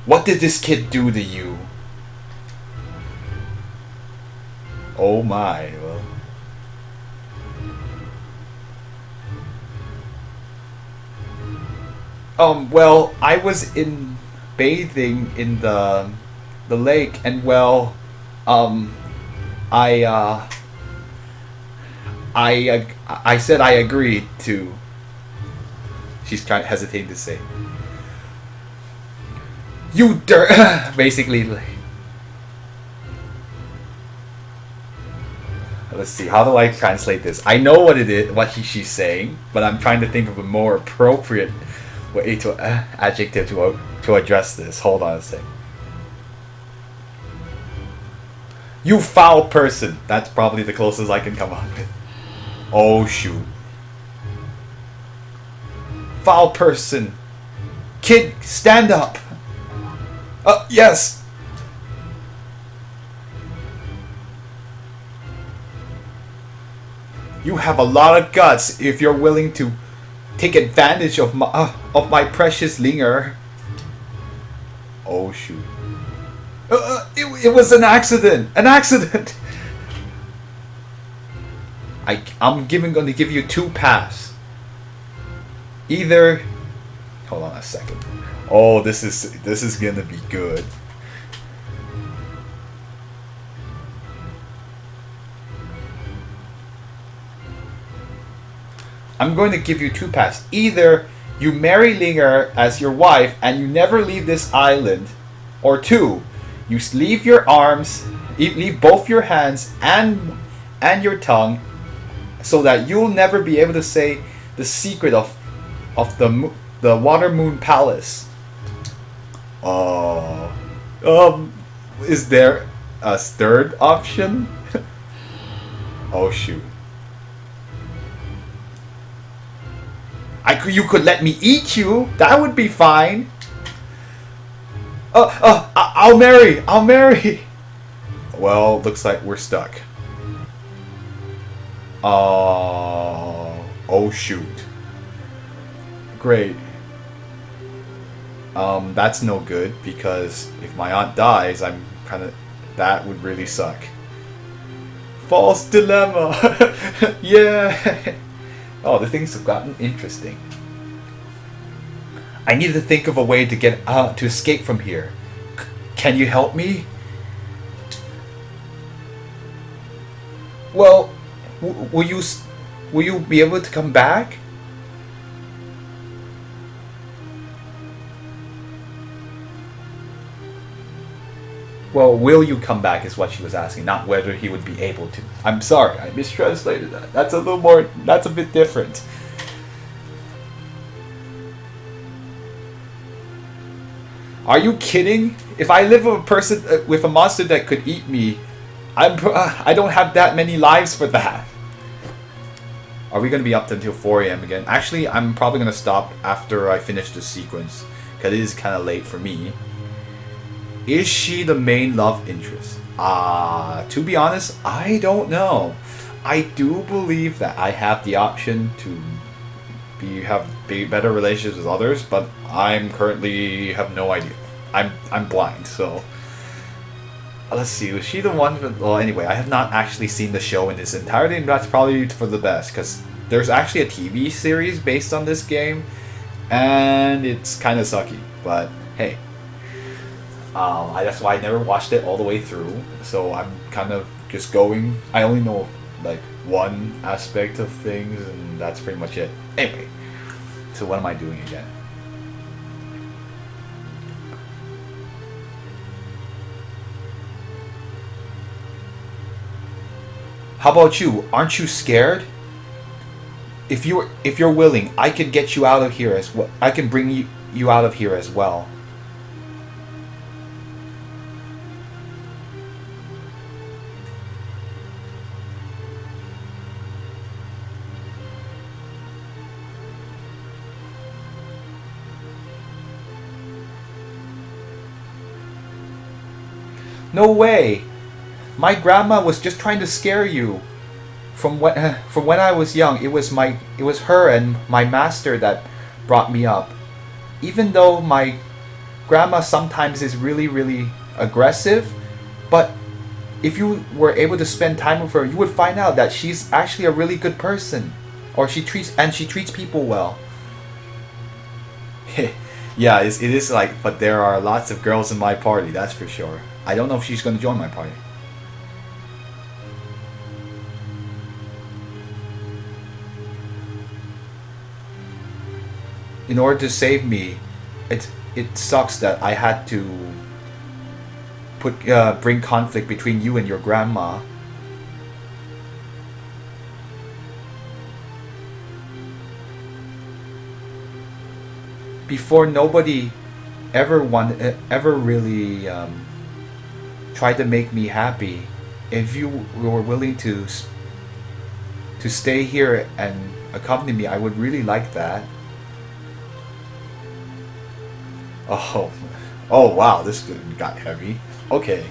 What did this kid do to you? Oh my, well. Well, I was in bathing in the lake, and well, um, I I said I agreed to. She's trying hesitating to say, "You dirt." Basically, like, let's see. How do I translate this? I know what it is, what she's saying, but I'm trying to think of a more appropriate way to adjective to address this. Hold on a sec. You foul person. That's probably the closest I can come up with. Oh shoot. Foul person. Kid, stand up. Yes. You have a lot of guts if you're willing to take advantage of my precious linger. Oh shoot. It was an accident. An accident. I'm going to give you two paths. Either, hold on a second. Oh, this is gonna be good. I'm going to give you two paths. Either you marry Linger as your wife and you never leave this island, or two, you leave your arms, leave both your hands and your tongue, so that you'll never be able to say the secret of the Water Moon Palace. Oh, is there a third option? Oh shoot. You could let me eat you. That would be fine. I'll marry. I'll marry. Well, looks like we're stuck. Oh shoot. Great. That's no good, because if my aunt dies, that would really suck. False dilemma. Yeah. Oh, the things have gotten interesting. I need to think of a way to to escape from here. Can you help me? Well, will you be able to come back? Well, will you come back is what she was asking, not whether he would be able to. I'm sorry, I mistranslated that. That's a bit different. Are you kidding? If I live with a person with a monster that could eat me, I don't have that many lives for that. Are we going to be up until 4 a.m. again? Actually, I'm probably going to stop after I finish the sequence, because it is kind of late for me. Is she the main love interest? To be honest, I don't know. I do believe that I have the option to have better relationships with others, but I'm currently have no idea. I'm blind, so let's see. Was she the one? Well, anyway, I have not actually seen the show in its entirety, and that's probably for the best, because there's actually a TV series based on this game, and it's kind of sucky. But hey. That's why I never watched it all the way through, so I'm kind of just going. I only know like one aspect of things, and that's pretty much it. Anyway, so what am I doing again? How about you? Aren't you scared? If you're willing, I can get you out of here as well. I can bring you out of here as well. No way! My grandma was just trying to scare you. From when I was young, it was her and my master that brought me up. Even though my grandma sometimes is really, really aggressive, but if you were able to spend time with her, you would find out that she's actually a really good person, or she treats people well. Yeah, it is like, but there are lots of girls in my party, that's for sure. I don't know if she's going to join my party. In order to save me, it sucks that I had to bring conflict between you and your grandma. Before, nobody ever really tried to make me happy. If you were willing to stay here and accompany me, I would really like that. Oh wow, this got heavy. Okay,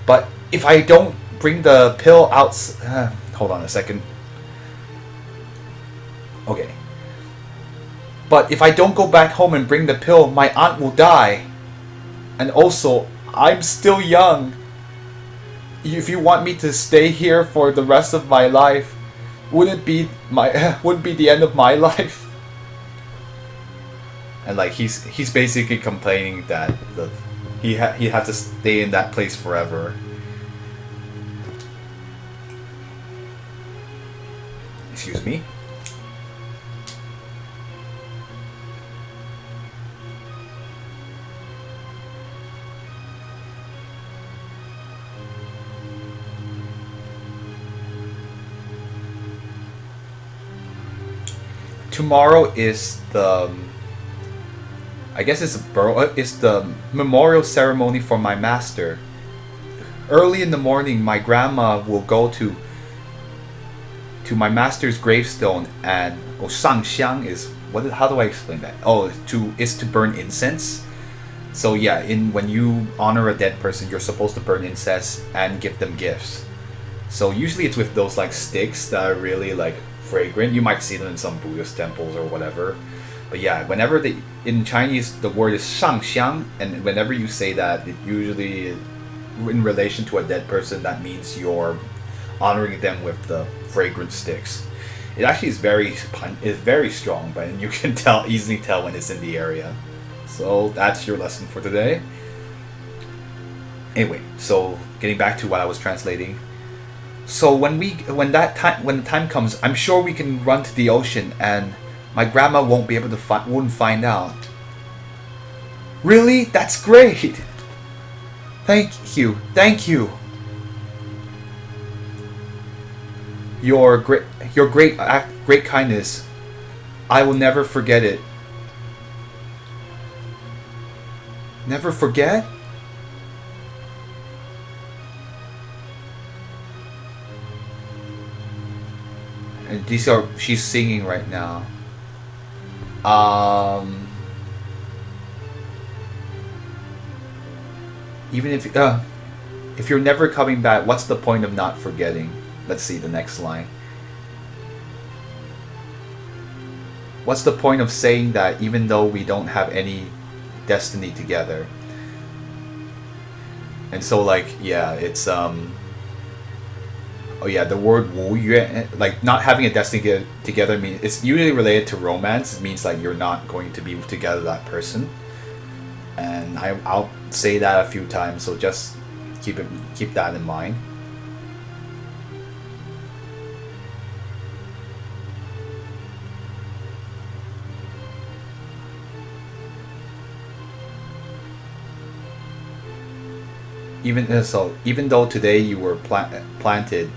but if I don't bring the pill out, hold on a second. Okay, but if I don't go back home and bring the pill, my aunt will die, and also I'm still young. If you want me to stay here for the rest of my life, wouldn't be the end of my life? And like he's basically complaining that he has to stay in that place forever. Excuse me. Tomorrow is it's the memorial ceremony for my master. Early in the morning, my grandma will go to my master's gravestone, and shangxiang is how do I explain that? Is to burn incense. So yeah, when you honor a dead person, you're supposed to burn incense and give them gifts. So usually it's with those like sticks that are really like fragrant. You might see them in some Buddhist temples or whatever. But yeah, whenever in Chinese the word is shangxiang, and whenever you say that, it usually in relation to a dead person, that means you're honoring them with the fragrant sticks. It actually is very strong, but you can easily tell when it's in the area. So that's your lesson for today. Anyway, so getting back to what I was translating. So when the time comes, I'm sure we can run to the ocean, and my grandma won't find out. Really? That's great. Thank you. Your great kindness. I will never forget it. Never forget? And she's singing right now. Even if you're never coming back, what's the point of not forgetting? Let's see the next line. What's the point of saying that even though we don't have any destiny together? And so like, yeah, it's the word 无缘, like not having a destiny together, means it's usually related to romance. It means like you're not going to be together with that person. And I'll say that a few times, so just keep that in mind. Even though today you were planted,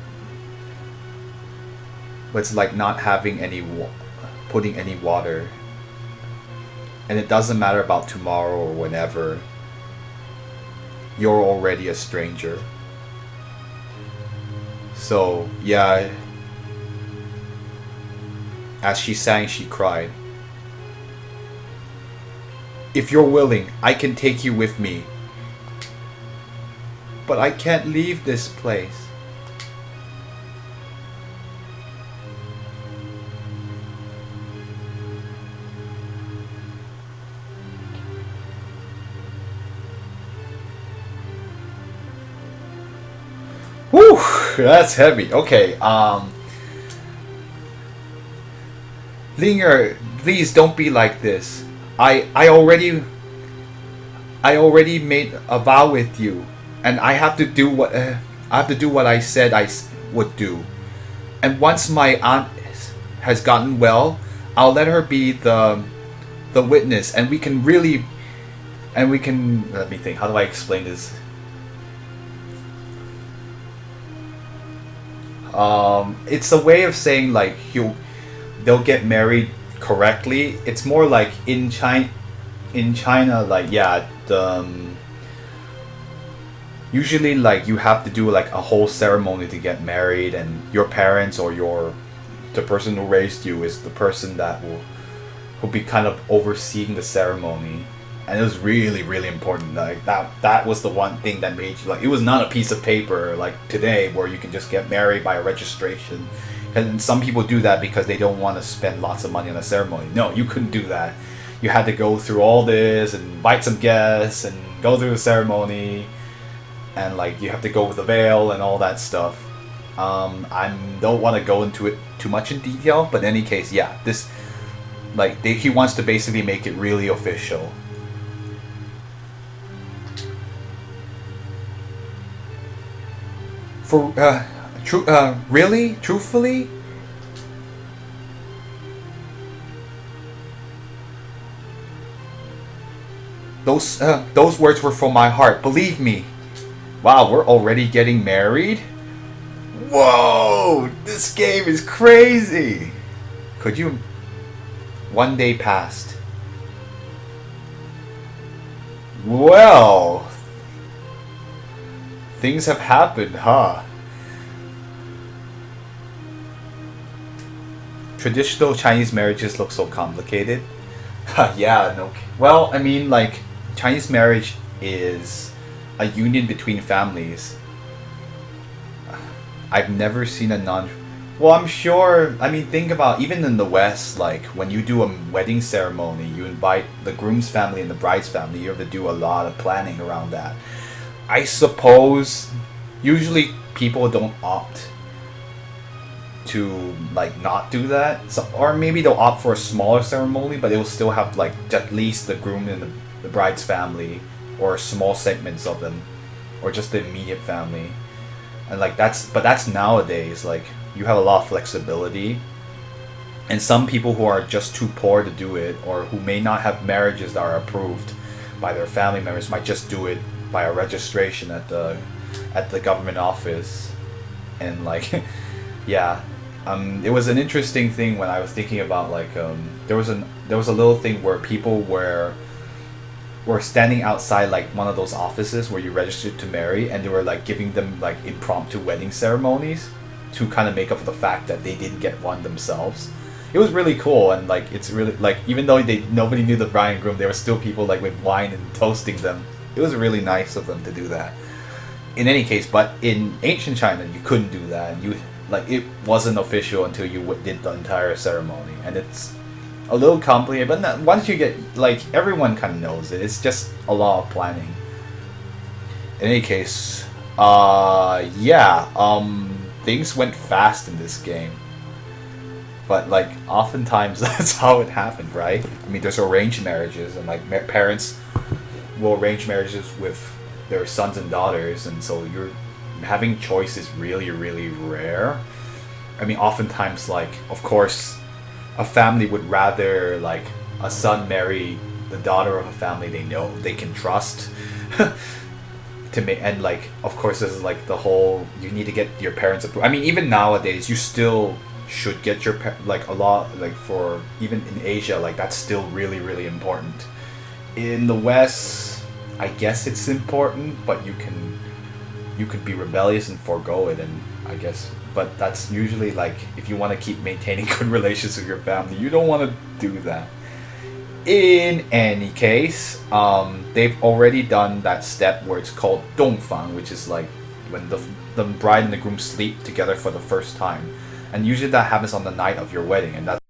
but it's like not having putting any water, and it doesn't matter about tomorrow or whenever. You're already a stranger. So yeah, as she sang, she cried. If you're willing, I can take you with me. But I can't leave this place. That's heavy. Okay. Linger, please don't be like this. I already made a vow with you, and I have to do what I said would do. And once my aunt has gotten well, I'll let her be the witness, and we can let me think. How do I explain this? It's a way of saying like they'll get married correctly. It's more like in China, like yeah, usually like you have to do like a whole ceremony to get married, and your parents or the person who raised you is the person that will be kind of overseeing the ceremony. And it was really really important. Like that was the one thing that made you like, it was not a piece of paper like today where you can just get married by a registration. And some people do that because they don't want to spend lots of money on a ceremony. No, you couldn't do that. You had to go through all this and invite some guests and go through the ceremony, and like you have to go with the veil and all that stuff. I don't want to go into it too much in detail, but in any case, yeah, this like he wants to basically make it really official. For really, truthfully, those words were from my heart. Believe me. Wow, we're already getting married? Whoa, this game is crazy. Could you? One day passed. Well, things have happened, huh? Traditional Chinese marriages look so complicated. Yeah, no. Well, I mean, like, Chinese marriage is a union between families. I've never seen a non. Well, I'm sure. I mean, think about even in the West, like when you do a wedding ceremony, you invite the groom's family and the bride's family. You have to do a lot of planning around that. I suppose usually people don't opt to like not do that, so, or maybe they'll opt for a smaller ceremony, but they will still have like at least the groom and the bride's family, or small segments of them, or just the immediate family. And like that's nowadays, like you have a lot of flexibility, and some people who are just too poor to do it, or who may not have marriages that are approved by their family members, might just do it by a registration at the government office. And like yeah, it was an interesting thing when I was thinking about like there was a little thing where people were standing outside like one of those offices where you registered to marry, and they were like giving them like impromptu wedding ceremonies to kind of make up for the fact that they didn't get one themselves. It was really cool, and like it's really like, even though nobody knew the bride and groom, there were still people like with wine and toasting them. It was really nice of them to do that. In any case, but in ancient China, you couldn't do that, and you like it wasn't official until you did the entire ceremony, and it's a little complicated. But once you get like, everyone kind of knows it. It's just a lot of planning. In any case, yeah, things went fast in this game. But like oftentimes that's how it happened, right? I mean, there's arranged marriages, and like parents will arrange marriages with their sons and daughters, and so you're having choice is really really rare. I mean, oftentimes, like, of course, a family would rather like a son marry the daughter of a family they know they can trust to make, and like of course this is like the whole, you need to get your parents approved. I mean, even nowadays you still should get your like a lot, like for even in Asia, like that's still really really important. In the West, I guess it's important, but you could be rebellious and forego it, and I guess, but that's usually like if you want to keep maintaining good relations with your family, you don't want to do that. In any case, they've already done that step where it's called dongfang, which is like when the bride and the groom sleep together for the first time, and usually that happens on the night of your wedding, and that's